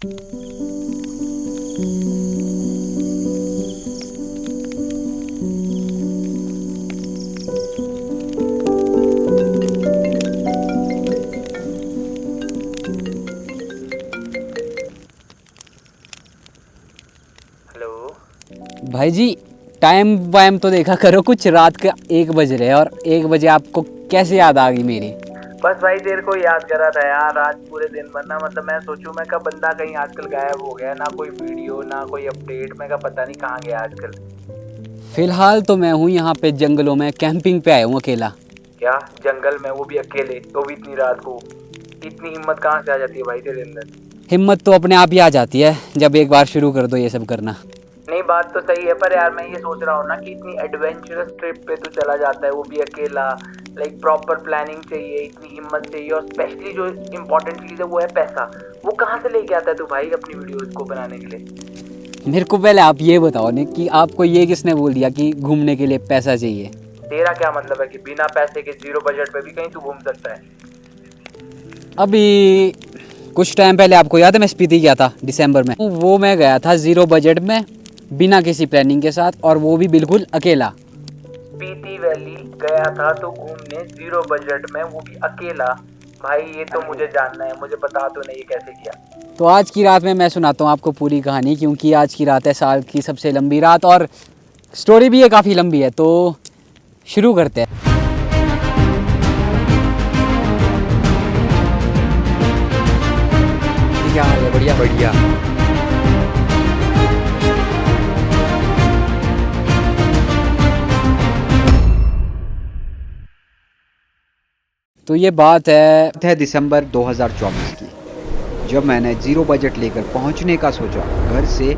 भाई जी टाइम वाइम तो देखा करो, कुछ रात का 1 बज रहे हैं और 1 बजे आपको कैसे याद आ गई मेरी? बस भाई तेरे को याद करा था यार आज पूरे दिन भर ना, मतलब मैं सोचूं मैं का बंदा कहीं आजकल गायब हो गया, ना कोई वीडियो ना कोई अपडेट, मैं का पता नहीं कहाँ गया आजकल। फिलहाल तो मैं हूँ यहाँ पे जंगलों में कैंपिंग पे आया हूँ अकेला। क्या जंगल में, वो भी अकेले, तो भी इतनी रात को? इतनी हिम्मत कहाँ से आ जाती है भाई तेरे अंदर? हिम्मत तो अपने आप ही आ जाती है जब एक बार शुरू कर दो ये सब करना। नहीं बात तो सही है, पर यार मैं ये सोच रहा हूँ ना कि इतनी एडवेंचरस ट्रिप पे तू चला जाता है, वो भी अकेला। लाइक प्रॉपर प्लानिंग चाहिए, इतनी हिम्मत चाहिए, और स्पेशली जो इम्पोर्टेंट चीज़ है वो है पैसा। वो कहाँ से लेके आता है तू भाई अपनी वीडियोस को बनाने के लिए? मेरे को पहले आप ये बताओ ने कि आपको ये किसने बोल दिया कि घूमने के लिए पैसा चाहिए? तेरा क्या मतलब है कि बिना पैसे के जीरो बजट पे भी कहीं तू घूम सकता है? अभी कुछ टाइम पहले आपको याद है मैं स्पीति गया था दिसंबर में, वो मैं गया था ज़ीरो बजट में, बिना किसी प्लानिंग के साथ, और वो भी बिल्कुल अकेला। स्पीति वैली गया था तो घूमने जीरो बजट में, वो भी अकेला? भाई ये तो मुझे जानना है, मुझे बता तो नहीं ये कैसे किया। तो आज की रात में मैं सुनाता हूँ आपको पूरी कहानी, क्योंकि आज की रात है साल की सबसे लंबी रात और स्टोरी भी ये काफ़ी लंबी है, तो शुरू करते हैं। क्या हाल है? बढ़िया बढ़िया। तो ये बात है दिसंबर 2024 की, जब मैंने ज़ीरो बजट लेकर पहुंचने का सोचा घर से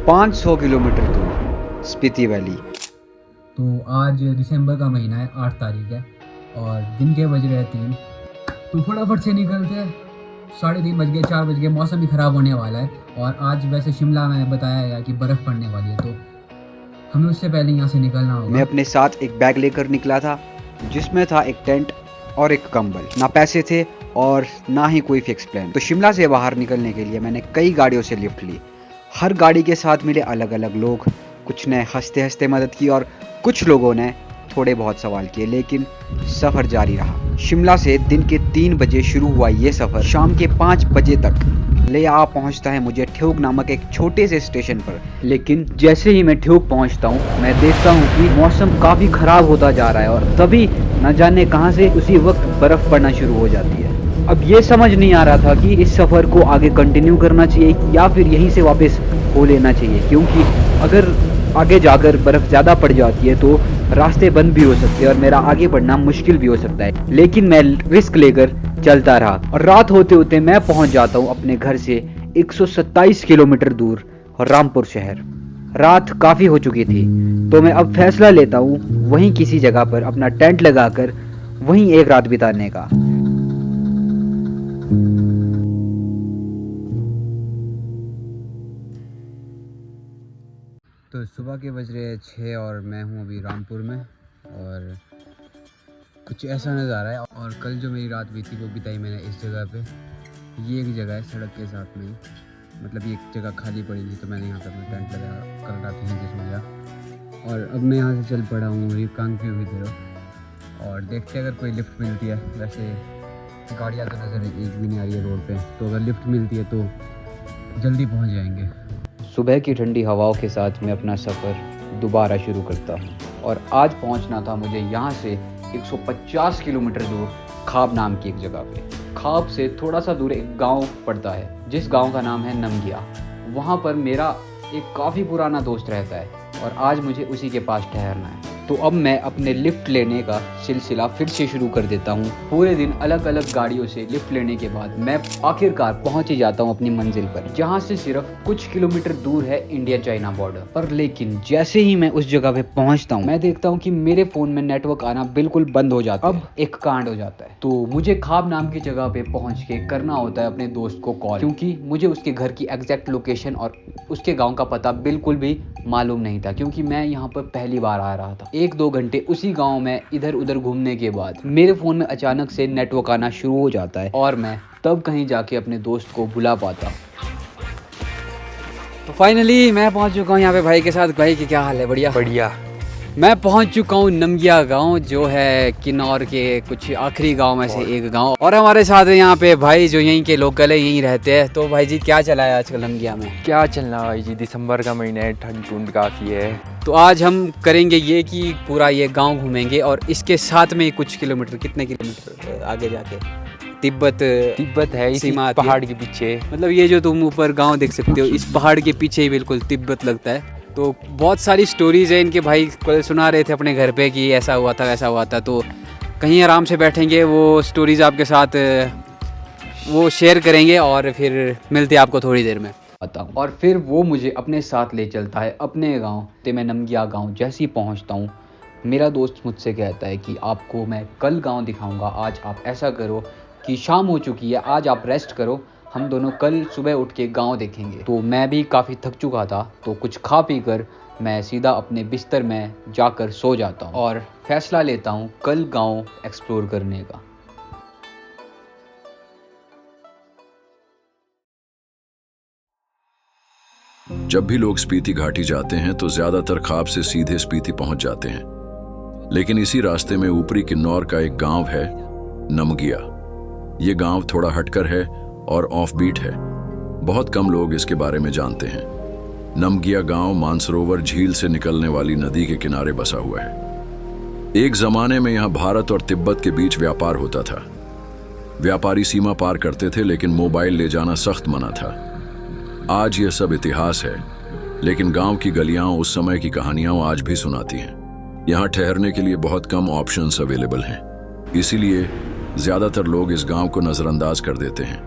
500 किलोमीटर दूर स्पीति वैली। तो आज दिसंबर का महीना है, 8 तारीख है और दिन के बज रहे हैं 3। तो फटाफट से निकलते हैं। 3:30 बज गए, 4 बज गए, मौसम भी ख़राब होने वाला है और आज वैसे शिमला में बताया गया कि बर्फ़ पड़ने वाली है, तो हमें उससे पहले यहाँ से निकलना होगा। मैं अपने साथ एक बैग लेकर निकला था जिसमें था एक टेंट और एक कंबल। ना पैसे थे और ना ही कोई फिक्स प्लान। तो शिमला से बाहर निकलने के लिए मैंने कई गाड़ियों से लिफ्ट ली। हर गाड़ी के साथ मिले अलग अलग लोग, कुछ ने हंसते हंसते मदद की और कुछ लोगों ने थोड़े बहुत सवाल किए, लेकिन सफ़र जारी रहा। शिमला से दिन के 3 बजे शुरू हुआ ये सफ़र शाम के 5 बजे तक ले आ पहुंचता है मुझे ठियोग नामक एक छोटे से स्टेशन पर। लेकिन जैसे ही मैं ठियोग पहुंचता हूं मैं देखता हूं कि मौसम काफ़ी ख़राब होता जा रहा है और तभी न जाने कहां से उसी वक्त बर्फ़ पड़ना शुरू हो जाती है। अब ये समझ नहीं आ रहा था कि इस सफ़र को आगे कंटिन्यू करना चाहिए या फिर यहीं से वापस हो लेना चाहिए, क्योंकि अगर आगे जाकर बर्फ़ ज़्यादा पड़ जाती है तो रास्ते बंद भी हो सकते हैं और मेरा आगे बढ़ना मुश्किल भी हो सकता है। लेकिन मैं रिस्क लेकर चलता रहा और रात होते होते मैं पहुंच जाता हूं अपने घर से 127 किलोमीटर दूर रामपुर शहर। रात काफ़ी हो चुकी थी, तो मैं अब फैसला लेता हूं वहीं किसी जगह पर अपना टेंट लगाकर वहीं एक रात बिताने का। तो सुबह के बज रहे हैं 6 और मैं हूँ अभी रामपुर में और कुछ ऐसा नज़ारा है। और कल जो मेरी रात बीती वो बिताई मैंने इस जगह पे। ये एक जगह है सड़क के साथ में ही, मतलब ये एक जगह खाली पड़ी थी तो मैंने यहाँ पर अपना टेंट लगाया, कल रात यहीं से सोया। और अब मैं यहाँ से चल पड़ा हूँ रिकांगपिओ की तरफ और देखते अगर कोई लिफ्ट मिलती है। वैसे गाड़ियाँ तो नज़र एक भी नहीं आ रही है रोड पे, तो अगर लिफ्ट मिलती है तो जल्दी पहुँच जाएंगे। सुबह की ठंडी हवाओं के साथ मैं अपना सफ़र दोबारा शुरू करता हूँ और आज पहुँचना था मुझे यहाँ से 150 किलोमीटर दूर खाब नाम की एक जगह पे। खाब से थोड़ा सा दूर एक गांव पड़ता है जिस गांव का नाम है नमगिया। वहाँ पर मेरा एक काफ़ी पुराना दोस्त रहता है और आज मुझे उसी के पास ठहरना है। तो अब मैं अपने लिफ्ट लेने का सिलसिला फिर से शुरू कर देता हूँ। पूरे दिन अलग अलग गाड़ियों से लिफ्ट लेने के बाद मैं आखिरकार पहुँच ही जाता हूँ अपनी मंजिल पर, जहाँ से सिर्फ कुछ किलोमीटर दूर है इंडिया चाइना बॉर्डर पर। लेकिन जैसे ही मैं उस जगह पे पहुँचता हूँ मैं देखता हूँ कि मेरे फ़ोन में नेटवर्क आना बिल्कुल बंद हो जाता है। अब एक कांड हो जाता है। तो मुझे खाब नाम की जगह पे पहुँच के करना होता है अपने दोस्त को कॉल, क्योंकि मुझे उसके घर की एग्जैक्ट लोकेशन और उसके गाँव का पता बिल्कुल भी मालूम नहीं था, क्योंकि मैं यहाँ पर पहली बार आ रहा था। 1-2 घंटे उसी गांव में इधर उधर घूमने के बाद मेरे फ़ोन में अचानक से नेटवर्क आना शुरू हो जाता है और मैं तब कहीं जाके अपने दोस्त को बुला पाता। तो फाइनली मैं पहुंच चुका हूं यहाँ पे भाई के साथ। भाई की क्या हाल है? बढ़िया बढ़िया। मैं पहुंच चुका हूँ नमगिया गांव, जो है किन्नौर के कुछ आखिरी गांव में से एक गांव। और हमारे साथ है यहाँ पे भाई जो यहीं के लोकल है, यहीं रहते हैं। तो भाई जी क्या चला है आजकल नमगिया में? क्या चलना भाई जी, दिसंबर का महीना है, ठंड ठंड काफ़ी है। तो आज हम करेंगे ये कि पूरा ये गांव घूमेंगे और इसके साथ में कुछ किलोमीटर, कितने किलोमीटर आगे जाके तिब्बत है इसी सीमा आती है। पहाड़ के पीछे। मतलब ये जो तुम ऊपर गांव देख सकते हो, इस पहाड़ के पीछे ही बिल्कुल तिब्बत लगता है। तो बहुत सारी स्टोरीज़ है इनके। भाई कल सुना रहे थे अपने घर पे कि ऐसा हुआ था वैसा हुआ था। तो कहीं आराम से बैठेंगे, वो स्टोरीज़ आपके साथ वो शेयर करेंगे और फिर मिलते हैं आपको थोड़ी देर में आता हूँ। और फिर वो मुझे अपने साथ ले चलता है अपने गांव। तो मैं नमगिया गांव जैसे ही पहुंचता हूँ, मेरा दोस्त मुझसे कहता है कि आपको मैं कल गांव दिखाऊंगा, आज आप ऐसा करो कि शाम हो चुकी है, आज आप रेस्ट करो, हम दोनों कल सुबह उठ के गांव देखेंगे। तो मैं भी काफ़ी थक चुका था, तो कुछ खा पी कर मैं सीधा अपने बिस्तर में जाकर सो जाता हूँ और फैसला लेता हूँ कल गांव एक्सप्लोर करने का। जब भी लोग स्पीति घाटी जाते हैं तो ज्यादातर ख्वाब से सीधे स्पीति पहुंच जाते हैं, लेकिन इसी रास्ते में ऊपरी किन्नौर का एक गांव है, नमगिया। ये गांव थोड़ा हटकर है और ऑफ बीट है। बहुत कम लोग इसके बारे में जानते हैं। नमगिया गांव मानसरोवर झील से निकलने वाली नदी के किनारे बसा हुआ है। एक जमाने में यहाँ भारत और तिब्बत के बीच व्यापार होता था। व्यापारी सीमा पार करते थे, लेकिन मोबाइल ले जाना सख्त मना था। आज यह सब इतिहास है, लेकिन गांव की गलियां उस समय की कहानियां आज भी सुनाती हैं। यहाँ ठहरने के लिए बहुत कम ऑप्शंस अवेलेबल हैं, इसीलिए ज्यादातर लोग इस गांव को नजरअंदाज कर देते हैं।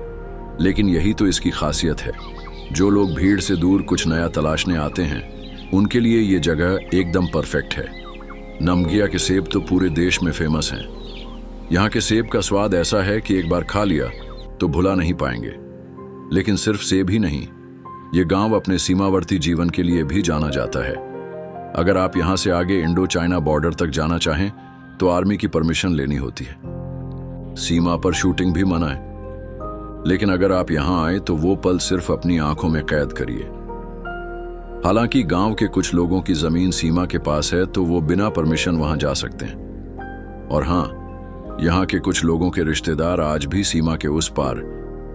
लेकिन यही तो इसकी खासियत है। जो लोग भीड़ से दूर कुछ नया तलाशने आते हैं, उनके लिए ये जगह एकदम परफेक्ट है। नमगिया के सेब तो पूरे देश में फेमस हैं। यहाँ के सेब का स्वाद ऐसा है कि एक बार खा लिया तो भुला नहीं पाएंगे। लेकिन सिर्फ सेब ही नहीं, ये गांव अपने सीमावर्ती जीवन के लिए भी जाना जाता है। अगर आप यहाँ से आगे इंडो चाइना बॉर्डर तक जाना चाहें तो आर्मी की परमिशन लेनी होती है। सीमा पर शूटिंग भी मना है, लेकिन अगर आप यहाँ आए तो वो पल सिर्फ अपनी आंखों में कैद करिए। हालांकि गांव के कुछ लोगों की जमीन सीमा के पास है, तो वो बिना परमिशन वहां जा सकते हैं। और हाँ, यहाँ के कुछ लोगों के रिश्तेदार आज भी सीमा के उस पार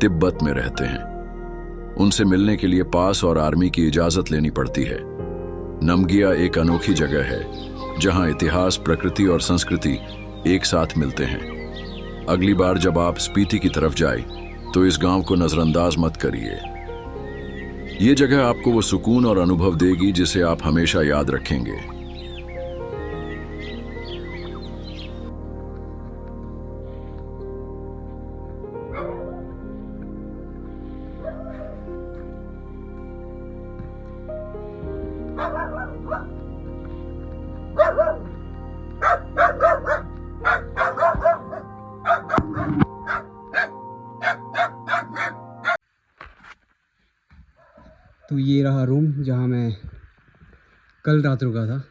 तिब्बत में रहते हैं। उनसे मिलने के लिए पास और आर्मी की इजाजत लेनी पड़ती है। नमगिया एक अनोखी जगह है, जहां इतिहास, प्रकृति और संस्कृति एक साथ मिलते हैं। अगली बार जब आप स्पीति की तरफ जाए तो इस गांव को नजरअंदाज मत करिए। ये जगह आपको वो सुकून और अनुभव देगी जिसे आप हमेशा याद रखेंगे। तो ये रहा रूम जहाँ मैं कल रात रुका था।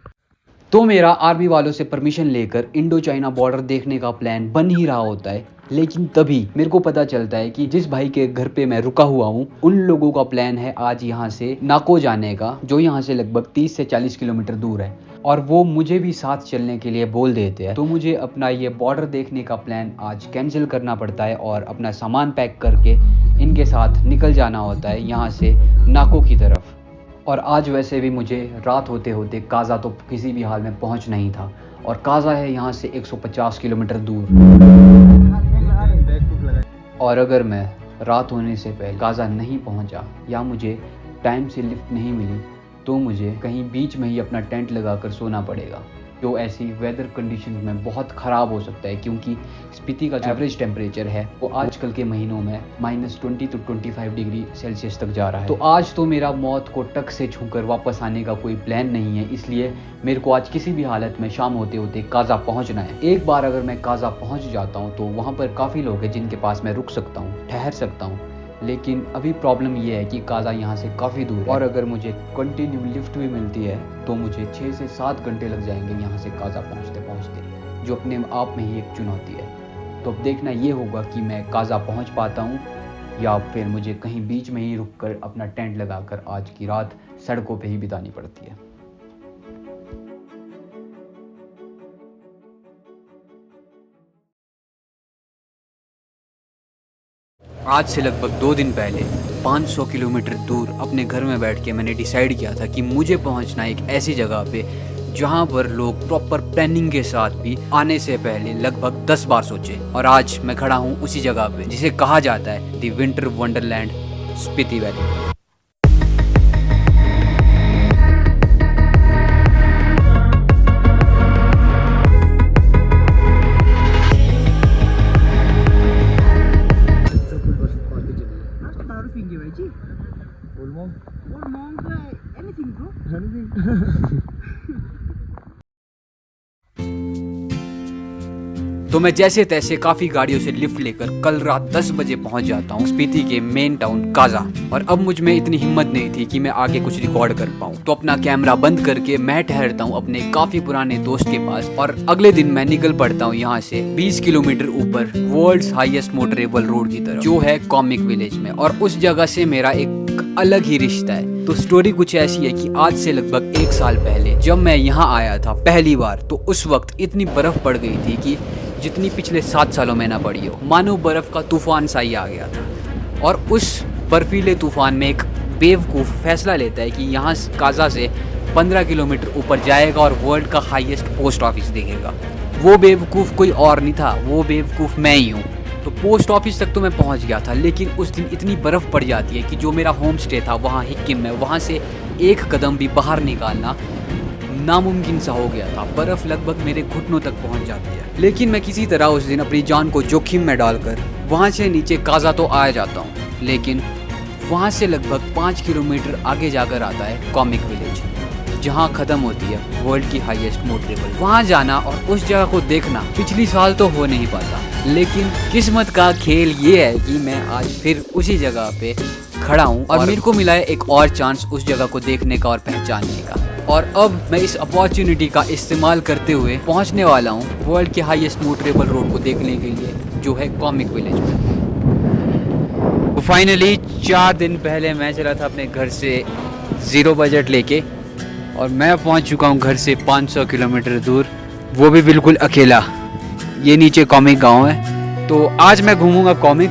तो मेरा आर्मी वालों से परमिशन लेकर इंडो चाइना बॉर्डर देखने का प्लान बन ही रहा होता है, लेकिन तभी मेरे को पता चलता है कि जिस भाई के घर पे मैं रुका हुआ हूँ, उन लोगों का प्लान है आज यहाँ से नाको जाने का, जो यहाँ से लगभग 30 से 40 किलोमीटर दूर है। और वो मुझे भी साथ चलने के लिए बोल देते हैं। तो मुझे अपना ये बॉर्डर देखने का प्लान आज कैंसिल करना पड़ता है और अपना सामान पैक करके इनके साथ निकल जाना होता है यहाँ से नाको की तरफ। और आज वैसे भी मुझे रात होते होते काजा तो किसी भी हाल में पहुँच नहीं था, और काजा है यहाँ से 150 किलोमीटर दूर। और अगर मैं रात होने से पहले काजा नहीं पहुँचा या मुझे टाइम से लिफ्ट नहीं मिली, तो मुझे कहीं बीच में ही अपना टेंट लगाकर सोना पड़ेगा, जो ऐसी वेदर कंडीशन में बहुत ख़राब हो सकता है, क्योंकि स्पीति का जो एवरेज टेम्परेचर है वो आजकल के महीनों में -20 to 25 डिग्री सेल्सियस तक जा रहा है। तो आज तो मेरा मौत को टक से छूकर वापस आने का कोई प्लान नहीं है, इसलिए मेरे को आज किसी भी हालत में शाम होते होते काजा पहुंचना है। एक बार अगर मैं काजा पहुंच जाता हूं तो वहां पर काफ़ी लोग हैं जिनके पास मैं रुक सकता हूं, ठहर सकता हूं। लेकिन अभी प्रॉब्लम ये है कि काजा यहाँ से काफ़ी दूर है, और अगर मुझे कंटिन्यू लिफ्ट भी मिलती है तो मुझे 6 से 7 घंटे लग जाएंगे यहाँ से काजा पहुँचते पहुँचते, जो अपने आप में ही एक चुनौती है। तो अब देखना ये होगा कि मैं काजा पहुँच पाता हूँ या फिर मुझे कहीं बीच में ही रुककर अपना टेंट लगाकर आज की रात सड़कों पे ही बितानी पड़ती है। आज से लगभग 2 दिन पहले 500 किलोमीटर दूर अपने घर में बैठ के मैंने डिसाइड किया था कि मुझे पहुंचना एक ऐसी जगह पे जहां पर लोग प्रॉपर प्लानिंग के साथ भी आने से पहले लगभग 10 बार सोचे। और आज मैं खड़ा हूं उसी जगह पे जिसे कहा जाता है the winter Wonderland, Spiti valley. तो मैं जैसे तैसे काफी गाड़ियों से लिफ्ट लेकर कल रात 10 बजे पहुंच जाता हूं स्पीति के मेन टाउन काजा। और अब मुझ में इतनी हिम्मत नहीं थी कि मैं आगे कुछ रिकॉर्ड कर पाऊं, तो अपना कैमरा बंद करके मैं ठहरता हूं अपने काफी पुराने दोस्त के पास। और अगले दिन मैं निकल पड़ता हूं यहां से 20 किलोमीटर ऊपर वर्ल्ड्स हाईएस्ट मोटरेबल रोड की तरफ, जो है कॉमिक विलेज में। और उस जगह से मेरा एक अलग ही रिश्ता है। तो स्टोरी कुछ ऐसी है कि आज से लगभग 1 साल पहले जब मैं यहाँ आया था पहली बार, तो उस वक्त इतनी बर्फ पड़ गई थी कि जितनी पिछले 7 सालों में ना पड़ी हो। मानो बर्फ का तूफान सा ही आ गया था। और उस बर्फीले तूफान में एक बेवकूफ़ फैसला लेता है कि यहाँ काजा से 15 किलोमीटर ऊपर जाएगा और वर्ल्ड का हाईएस्ट पोस्ट ऑफिस देखेगा। वो बेवकूफ़ कोई और नहीं था, वो बेवकूफ़ मैं ही हूँ। तो पोस्ट ऑफिस तक तो मैं पहुँच गया था, लेकिन उस दिन इतनी बर्फ़ पड़ जाती है कि जो मेरा होम स्टे था वहाँ हिक्किम में, वहाँ से एक कदम भी बाहर निकालना नामुमकिन सा हो गया था। बर्फ़ लगभग मेरे घुटनों तक पहुंच जाती है। लेकिन मैं किसी तरह उस दिन अपनी जान को जोखिम में डालकर वहां से नीचे काजा तो आ जाता हूं, लेकिन वहां से लगभग 5 किलोमीटर आगे जाकर आता है कॉमिक विलेज, जहां ख़त्म होती है वर्ल्ड की हाईएस्ट मोटरेबल। वहां जाना और उस जगह को देखना पिछली साल तो हो नहीं पाता, लेकिन किस्मत का खेल ये है कि मैं आज फिर उसी जगह पे खड़ा हूँ और मेरे को मिला है एक और चांस उस जगह को देखने का और पहचानने का। और अब मैं इस अपॉर्चुनिटी का इस्तेमाल करते हुए पहुंचने वाला हूं वर्ल्ड के हाईएस्ट मोटरेबल रोड को देखने के लिए, जो है कॉमिक विलेज में। तो फाइनली 4 दिन पहले मैं चला था अपने घर से 0 बजट लेके, और मैं पहुंच चुका हूं घर से 500 किलोमीटर दूर, वो भी बिल्कुल अकेला। ये नीचे कॉमिक गाँव है। तो आज मैं घूमूंगा कॉमिक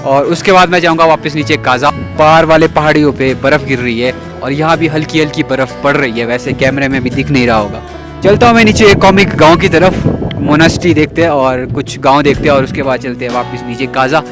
और उसके बाद मैं जाऊंगा वापस नीचे काजा। पार वाले पहाड़ियों पे बर्फ़ गिर रही है और यहाँ भी हल्की हल्की बर्फ़ पड़ रही है, वैसे कैमरे में भी दिख नहीं रहा होगा। चलता हूँ मैं नीचे कॉमिक गांव की तरफ, मोनास्ट्री देखते हैं और कुछ गांव देखते हैं और उसके बाद चलते हैं वापस नीचे काजा।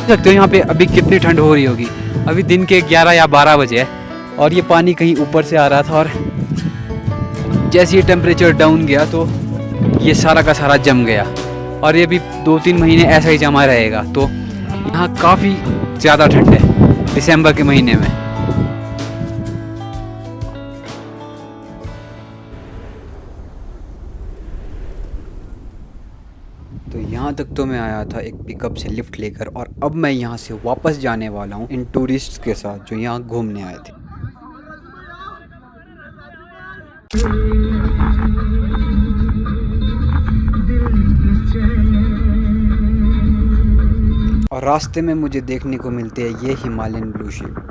सकते हो यहाँ पे अभी कितनी ठंड हो रही होगी। अभी दिन के 11 या 12 बजे है और ये पानी कहीं ऊपर से आ रहा था, और जैसे ही टेम्परेचर डाउन गया तो ये सारा का सारा जम गया, और ये भी 2-3 महीने ऐसा ही जमा रहेगा। तो यहाँ काफ़ी ज़्यादा ठंड है दिसंबर के महीने में। तो यहाँ तक तो मैं आया था एक पिकअप से लिफ्ट लेकर, और अब मैं यहाँ से वापस जाने वाला हूँ इन टूरिस्ट्स के साथ जो यहाँ घूमने आए थे। और रास्ते में मुझे देखने को मिलते हैं ये हिमालयन ब्लू शीप।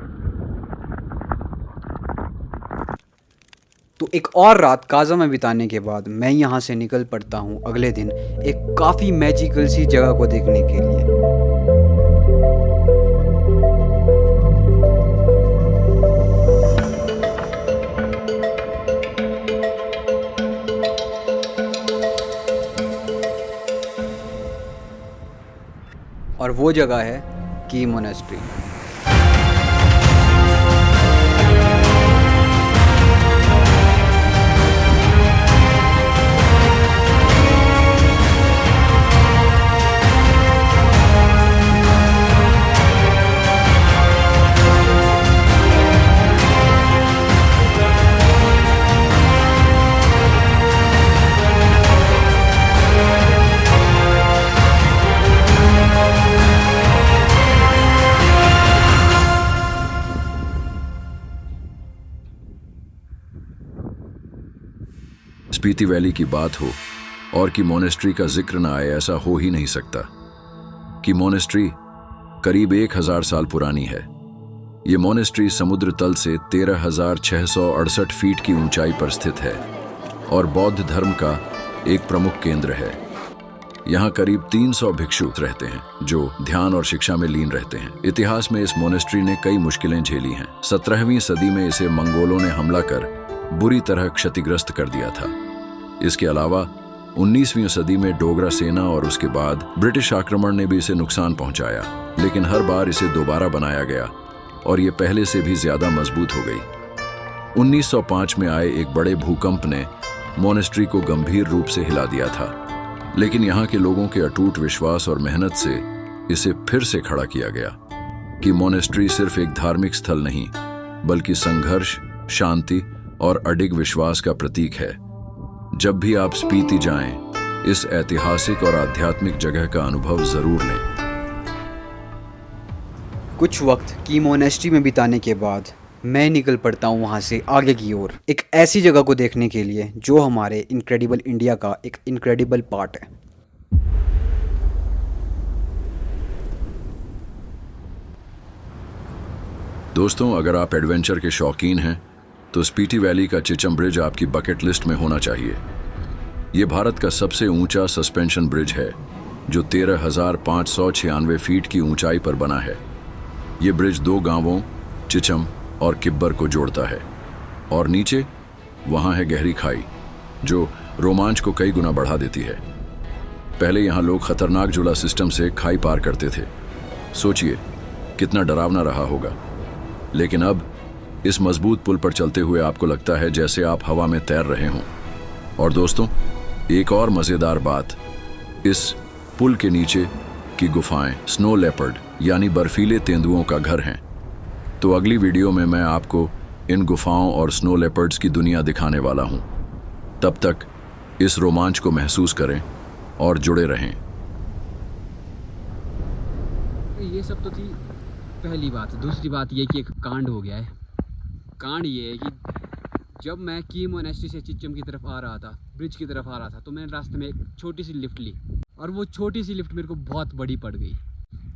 तो एक और रात काजा में बिताने के बाद मैं यहाँ से निकल पड़ता हूँ अगले दिन एक काफ़ी मैजिकल सी जगह को देखने के लिए। और वो जगह है की मोनेस्ट्री। स्पीति वैली की बात हो और कि मोनेस्ट्री का जिक्र न आए, ऐसा हो ही नहीं सकता। कि मोनेस्ट्री करीब 1000 साल पुरानी है। ये मोनेस्ट्री समुद्र तल से 13,668 फीट की ऊंचाई पर स्थित है और बौद्ध धर्म का एक प्रमुख केंद्र है। यहाँ करीब 300 भिक्षु रहते हैं जो ध्यान और शिक्षा में लीन रहते हैं। इतिहास में इस मोनेस्ट्री ने कई मुश्किलें झेली हैं। 17वीं सदी में इसे मंगोलों ने हमला कर बुरी तरह क्षतिग्रस्त कर दिया था। इसके अलावा 19वीं सदी में डोगरा सेना और उसके बाद ब्रिटिश आक्रमण ने भी इसे नुकसान पहुंचाया, लेकिन हर बार इसे दोबारा बनाया गया और ये पहले से भी ज्यादा मजबूत हो गई। 1905 में आए एक बड़े भूकंप ने मोनेस्ट्री को गंभीर रूप से हिला दिया था, लेकिन यहाँ के लोगों के अटूट विश्वास और मेहनत से इसे फिर से खड़ा किया गया। कि मोनेस्ट्री सिर्फ एक धार्मिक स्थल नहीं, बल्कि संघर्ष, शांति और अडिग विश्वास का प्रतीक है। जब भी आप स्पीति जाएं, इस ऐतिहासिक और आध्यात्मिक जगह का अनुभव जरूर लें। कुछ वक्त की मोनेस्ट्री में बिताने के बाद मैं निकल पड़ता हूँ वहाँ से आगे की ओर, एक ऐसी जगह को देखने के लिए जो हमारे इनक्रेडिबल इंडिया का एक इनक्रेडिबल पार्ट है। दोस्तों, अगर आप एडवेंचर के शौकीन हैं तो स्पीति वैली का चिचम ब्रिज आपकी बकेट लिस्ट में होना चाहिए। ये भारत का सबसे ऊंचा सस्पेंशन ब्रिज है जो 13,596 फीट की ऊंचाई पर बना है। ये ब्रिज 2 गांवों चिचम और किब्बर को जोड़ता है और नीचे वहाँ है गहरी खाई जो रोमांच को कई गुना बढ़ा देती है। पहले यहाँ लोग खतरनाक झूला सिस्टम से खाई पार करते थे। सोचिए कितना डरावना रहा होगा, लेकिन अब इस मजबूत पुल पर चलते हुए आपको लगता है जैसे आप हवा में तैर रहे हों। और दोस्तों, एक और मज़ेदार बात, इस पुल के नीचे की गुफाएं स्नो लेपर्ड यानी बर्फीले तेंदुओं का घर हैं। तो अगली वीडियो में मैं आपको इन गुफाओं और स्नो लेपर्ड्स की दुनिया दिखाने वाला हूं। तब तक इस रोमांच को महसूस करें और जुड़े रहें। ये सब तो थी पहली बात। दूसरी बात ये कि एक कांड हो गया है। कांड ये है कि जब मैं की मोनेस्ट्री से चिचम की तरफ आ रहा था, ब्रिज की तरफ आ रहा था, तो मैंने रास्ते में एक छोटी सी लिफ्ट ली और वो छोटी सी लिफ्ट मेरे को बहुत बड़ी पड़ गई,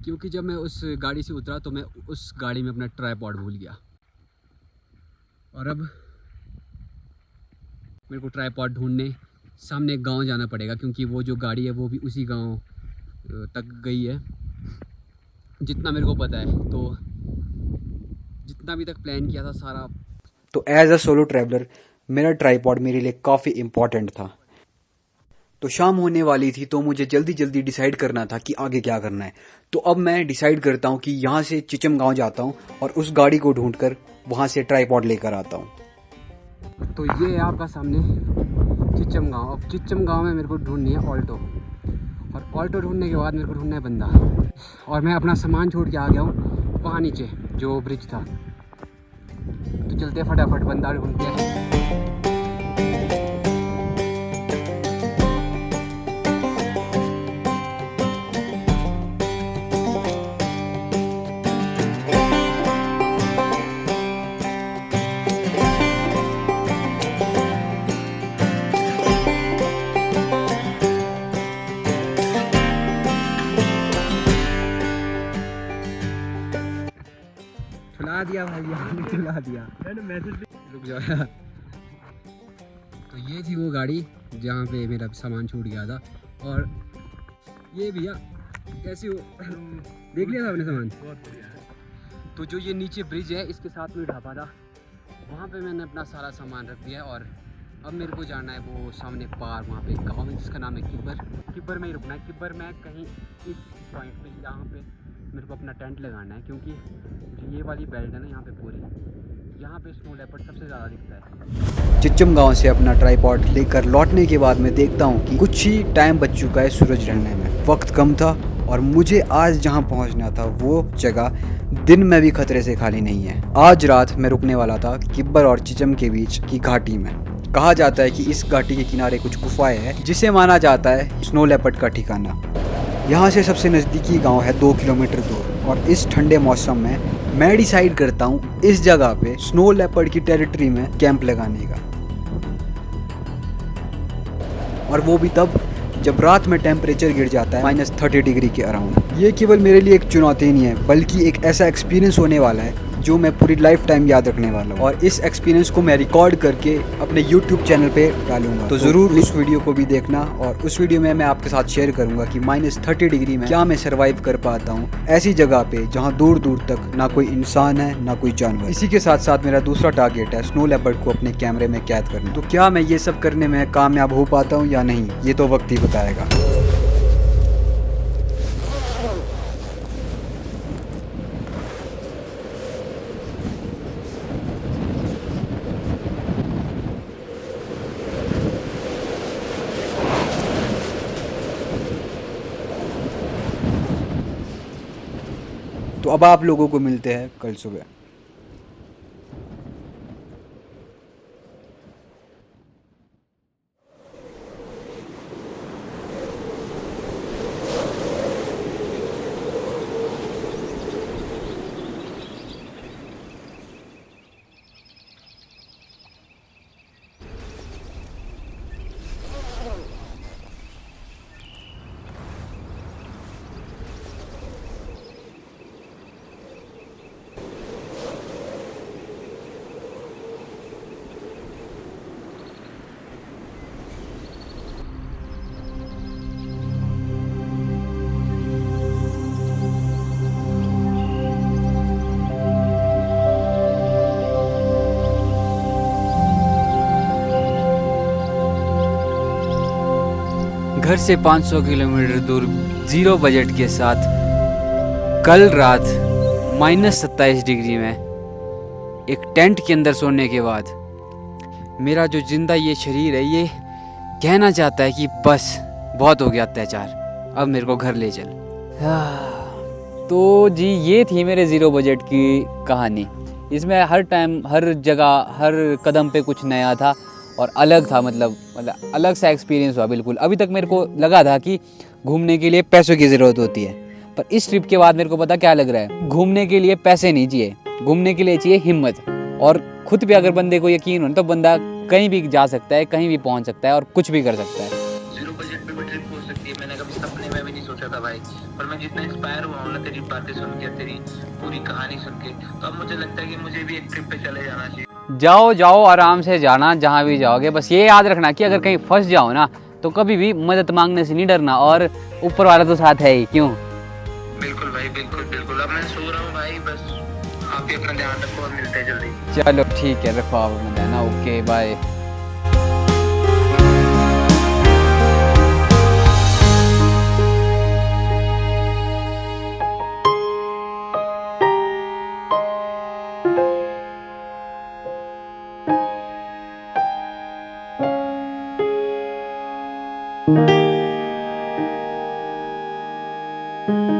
क्योंकि जब मैं उस गाड़ी से उतरा तो मैं उस गाड़ी में अपना ट्राइपॉड भूल गया और अब मेरे को ट्राइपॉड ढूंढने सामने एक गांव जाना पड़ेगा, क्योंकि वो जो गाड़ी है वो भी उसी गांव तक गई है जितना मेरे को पता है। तो जितना अभी तक प्लान किया था सारा। तो एज अ सोलो ट्रैवलर मेरा ट्राइपॉड मेरे लिए काफ़ी इम्पॉर्टेंट था। तो शाम होने वाली थी तो मुझे जल्दी जल्दी डिसाइड करना था कि आगे क्या करना है। तो अब मैं डिसाइड करता हूँ कि यहाँ से चिचम गांव जाता हूँ और उस गाड़ी को ढूंढकर वहाँ से ट्राइपॉड लेकर आता हूँ। तो ये है आपका सामने चिचम गांव। अब चिचम गांव में मेरे को ढूंढनी है ऑल्टो, और ऑल्टो ढूंढने के बाद मेरे को ढूंढना है बंदा। और मैं अपना सामान छोड़ के आ गया हूँ वहाँ नीचे जो ब्रिज था। तो चलते फटाफट बंदा ढूंढते हैं। ठुला दिया भाई, आपने ठुला दिया। रुक जाओ यार। तो ये थी वो गाड़ी जहाँ पे मेरा सामान छूट गया था। और ये भैया कैसे हो, देख लिया था आपने सामान? तो जो ये नीचे ब्रिज है इसके साथ में ढाबा था, वहाँ पे मैंने अपना सारा सामान रख दिया और अब मेरे को जाना है वो सामने पार, वहाँ पे गाँव है जिसका नाम है किब्बर। किब्बर में ही रुकना है। किब्बर में कहीं इस पॉइंट पे, यहाँ पे मेरे को अपना टेंट लगाना है, क्योंकि जो ये वाली बेल्ट है ना यहाँ पे पूरी, यहाँ पे स्नो लेपर्ड सबसे ज़्यादा दिखता है। चिच्चम गांव से अपना ट्राइपॉड लेकर लौटने के बाद मैं देखता हूँ कि कुछ ही टाइम बच चुका है सूरज ढलने में। वक्त कम था और मुझे आज जहाँ पहुँचना था वो जगह दिन में भी खतरे से खाली नहीं है। आज रात मैं रुकने वाला था किब्बर और चिचम के बीच की घाटी में। कहा जाता है कि इस घाटी के किनारे कुछ गुफाएं हैं जिसे माना जाता है स्नो लेपर्ड का ठिकाना। यहाँ से सबसे नज़दीकी गांव है 2 किलोमीटर दूर, और इस ठंडे मौसम में मैं डिसाइड करता हूँ इस जगह पे स्नो लेपर्ड की टेरिटरी में कैंप लगाने का, और वो भी तब जब रात में टेम्परेचर गिर जाता है -30 डिग्री के अराउंड। ये केवल मेरे लिए एक चुनौती नहीं है, बल्कि एक ऐसा एक्सपीरियंस होने वाला है जो मैं पूरी लाइफ टाइम याद रखने वाला हूँ, और इस एक्सपीरियंस को मैं रिकॉर्ड करके अपने YouTube चैनल पे डालूंगा। तो ज़रूर उस वीडियो को भी देखना, और उस वीडियो में मैं आपके साथ शेयर करूंगा कि -30 डिग्री में क्या मैं सर्वाइव कर पाता हूँ ऐसी जगह पे जहाँ दूर दूर तक ना कोई इंसान है ना कोई जानवर। इसी के साथ साथ मेरा दूसरा टारगेट है स्नो लेपर्ड को अपने कैमरे में कैद करना। तो क्या मैं ये सब करने में कामयाब हो पाता हूँ या नहीं, ये तो वक्त ही बताएगा। तो अब आप लोगों को मिलते हैं कल सुबह। घर से 500 किलोमीटर दूर ज़ीरो बजट के साथ कल रात -27 डिग्री में एक टेंट के अंदर सोने के बाद मेरा जो जिंदा ये शरीर है ये कहना चाहता है कि बस बहुत हो गया अत्याचार, अब मेरे को घर ले चल। तो जी ये थी मेरे ज़ीरो बजट की कहानी। इसमें हर टाइम, हर जगह, हर कदम पे कुछ नया था और अलग था, मतलब अलग सा एक्सपीरियंस हुआ बिल्कुल। अभी तक मेरे को लगा था कि घूमने के लिए पैसों की ज़रूरत होती है, पर इस ट्रिप के बाद मेरे को पता क्या लग रहा है, घूमने के लिए पैसे नहीं चाहिए, घूमने के लिए चाहिए हिम्मत। और खुद पे अगर बंदे को यकीन हो तो बंदा कहीं भी जा सकता है, कहीं भी पहुंच सकता है और कुछ भी कर सकता है। जीरो बजट पे भी ट्रिप हो सकती है, मैंने कभी सपने में भी नहीं सोचा था भाई। पर मैं जितना इंस्पायर हुआ हूँ ना तेरी बातें सुन के, तेरी पूरी कहानी सुन के, तो अब मुझे लगता है कि मुझे भी एक ट्रिप पे चले जाना चाहिए। जाओ जाओ, आराम से जाना जहाँ भी जाओगे। बस ये याद रखना कि अगर कहीं फंस जाओ ना तो कभी भी मदद मांगने से नहीं डरना, और ऊपर वाला तो साथ है ही। क्यों? बिल्कुल भाई, बिल्कुल बिल्कुल। अब मैं सो रहा हूँ भाई, बस आप भी अपना ध्यान रखो और मिलते हैं जल्दी। चलो ठीक है, रखो आप अपना ध्यान। Okay bye. Thank you.